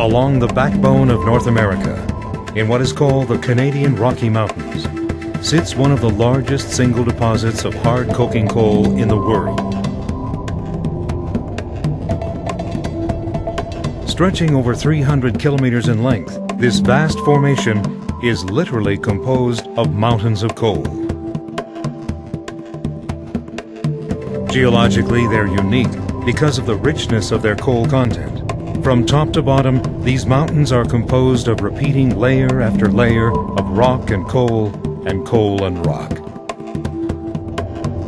Along the backbone of North America, in what is called the Canadian Rocky Mountains, sits one of the largest single deposits of hard coking coal in the world. Stretching over 300 kilometers in length, this vast formation is literally composed of mountains of coal. Geologically, they're unique because of the richness of their coal content. From top to bottom, these mountains are composed of repeating layer after layer of rock and coal and rock.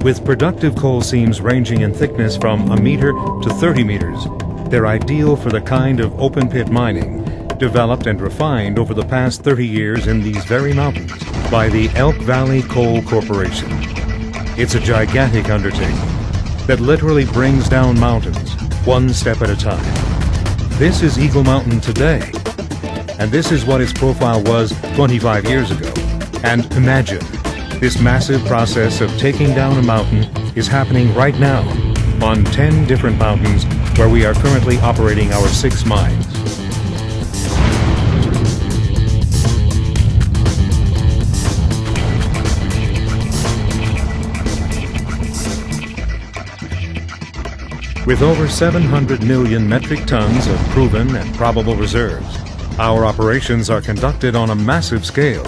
With productive coal seams ranging in thickness from a meter to 30 meters, they're ideal for the kind of open-pit mining developed and refined over the past 30 years in these very mountains by the Elk Valley Coal Corporation. It's a gigantic undertaking that literally brings down mountains one step at a time. This is Eagle Mountain today, and this is what its profile was 25 years ago. And imagine, this massive process of taking down a mountain is happening right now on 10 different mountains where we are currently operating our 6 mines. With over 700 million metric tons of proven and probable reserves, our operations are conducted on a massive scale,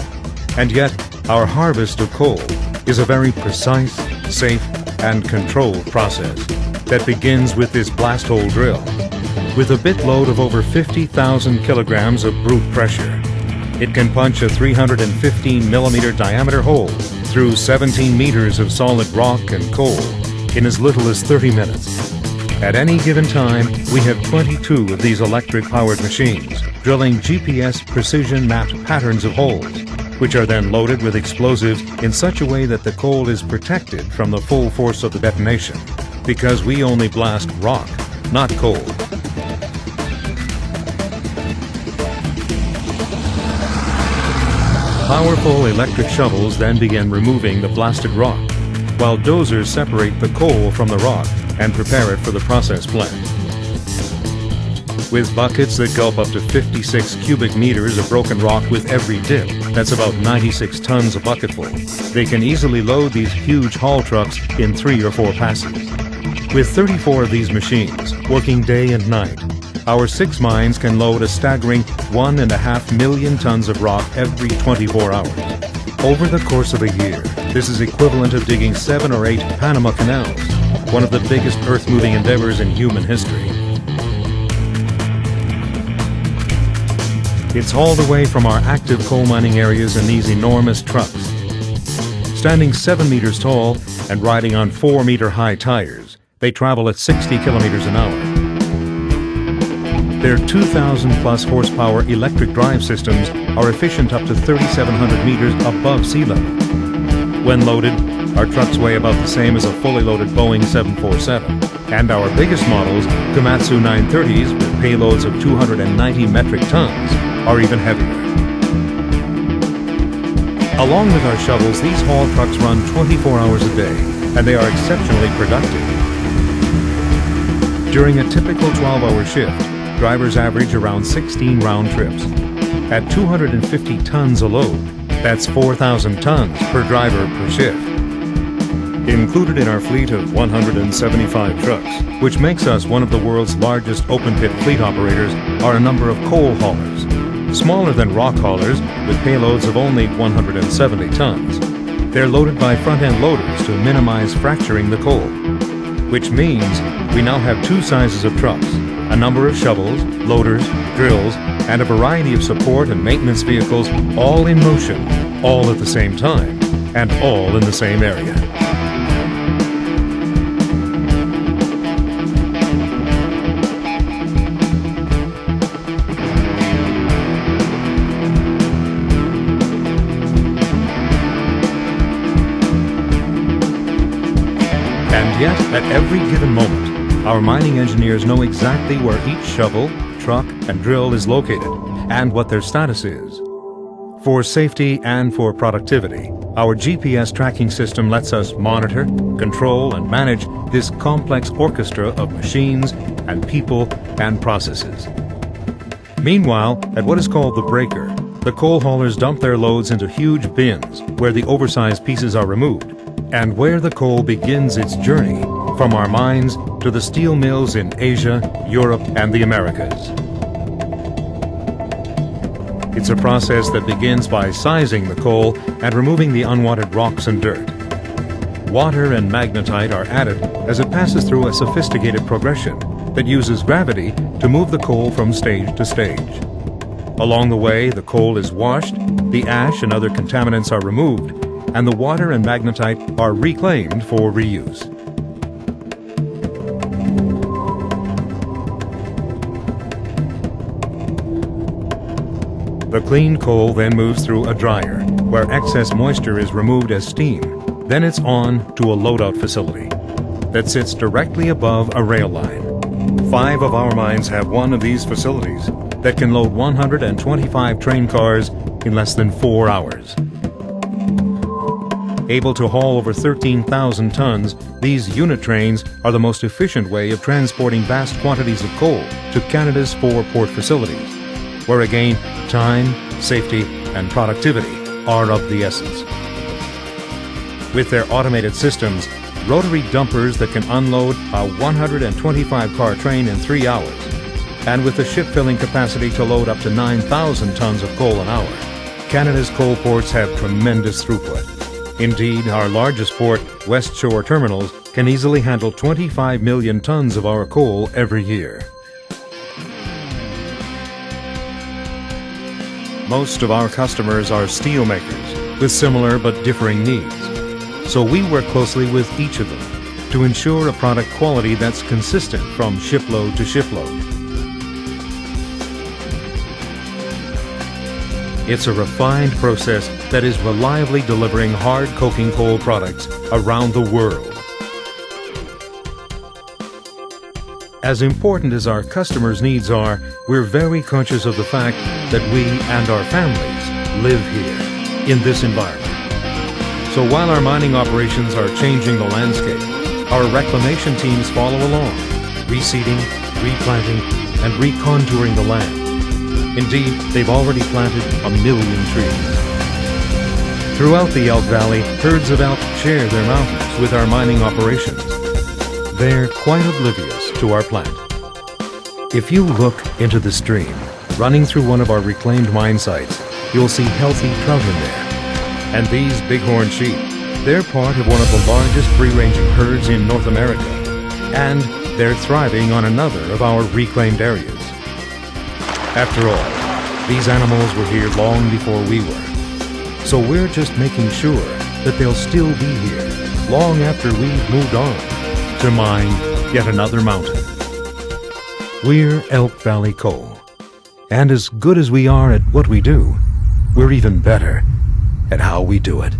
and yet our harvest of coal is a very precise, safe, and controlled process that begins with this blast hole drill. With a bit load of over 50,000 kilograms of brute pressure, it can punch a 315 millimeter diameter hole through 17 meters of solid rock and coal in as little as 30 minutes. At any given time, we have 22 of these electric-powered machines drilling GPS precision-mapped patterns of holes, which are then loaded with explosives in such a way that the coal is protected from the full force of the detonation, because we only blast rock, not coal. Powerful electric shovels then begin removing the blasted rock, while dozers separate the coal from the rock and prepare it for the process plant. With buckets that gulp up to 56 cubic meters of broken rock with every dip, that's about 96 tons a bucketful, they can easily load these huge haul trucks in 3 or 4 passes. With 34 of these machines working day and night, our 6 mines can load a staggering 1.5 million tons of rock every 24 hours. Over the course of a year, this is equivalent of digging 7 or 8 Panama Canals, one of the biggest earth-moving endeavors in human history. It's hauled away from our active coal mining areas in these enormous trucks. Standing 7 meters tall and riding on 4-meter-high tires, they travel at 60 kilometers an hour. Their 2,000-plus horsepower electric drive systems are efficient up to 3,700 meters above sea level. When loaded, our trucks weigh about the same as a fully loaded Boeing 747, and our biggest models, Komatsu 930s with payloads of 290 metric tons, are even heavier. Along with our shovels, these haul trucks run 24 hours a day, and they are exceptionally productive. During a typical 12-hour shift, drivers average around 16 round trips. At 250 tons a load, that's 4,000 tons per driver per shift. Included in our fleet of 175 trucks, which makes us one of the world's largest open-pit fleet operators, are a number of coal haulers, smaller than rock haulers with payloads of only 170 tons. They're loaded by front-end loaders to minimize fracturing the coal, which means we now have 2 sizes of trucks, a number of shovels, loaders, drills, and a variety of support and maintenance vehicles all in motion, all at the same time, and all in the same area. And yet, at every given moment, our mining engineers know exactly where each shovel, truck, and drill is located, and what their status is. For safety and for productivity, our GPS tracking system lets us monitor, control, and manage this complex orchestra of machines and people and processes. Meanwhile, at what is called the breaker, the coal haulers dump their loads into huge bins where the oversized pieces are removed, and where the coal begins its journey from our mines to the steel mills in Asia, Europe, and the Americas. It's a process that begins by sizing the coal and removing the unwanted rocks and dirt. Water and magnetite are added as it passes through a sophisticated progression that uses gravity to move the coal from stage to stage. Along the way, the coal is washed, the ash and other contaminants are removed, and the water and magnetite are reclaimed for reuse. The clean coal then moves through a dryer, where excess moisture is removed as steam. Then it's on to a loadout facility that sits directly above a rail line. 5 of our mines have one of these facilities that can load 125 train cars in less than 4 hours. Able to haul over 13,000 tons, these unit trains are the most efficient way of transporting vast quantities of coal to Canada's 4 port facilities, where again, time, safety, and productivity are of the essence. With their automated systems, rotary dumpers that can unload a 125-car train in 3 hours, and with the ship-filling capacity to load up to 9,000 tons of coal an hour, Canada's coal ports have tremendous throughput. Indeed, our largest port, West Shore Terminals, can easily handle 25 million tons of our coal every year. Most of our customers are steelmakers with similar but differing needs. So we work closely with each of them to ensure a product quality that's consistent from shipload to shipload. It's a refined process that is reliably delivering hard coking coal products around the world. As important as our customers' needs are, we're very conscious of the fact that we and our families live here in this environment. So while our mining operations are changing the landscape, our reclamation teams follow along, reseeding, replanting, and recontouring the land. Indeed, they've already planted 1 million trees. Throughout the Elk Valley, herds of elk share their mountains with our mining operations. They're quite oblivious to our plant. If you look into the stream running through one of our reclaimed mine sites, you'll see healthy trout in there. And these bighorn sheep, they're part of one of the largest free-ranging herds in North America, and they're thriving on another of our reclaimed areas. After all, these animals were here long before we were, so we're just making sure that they'll still be here long after we've moved on to mine yet another mountain. We're Elk Valley Coal, and as good as we are at what we do, we're even better at how we do it.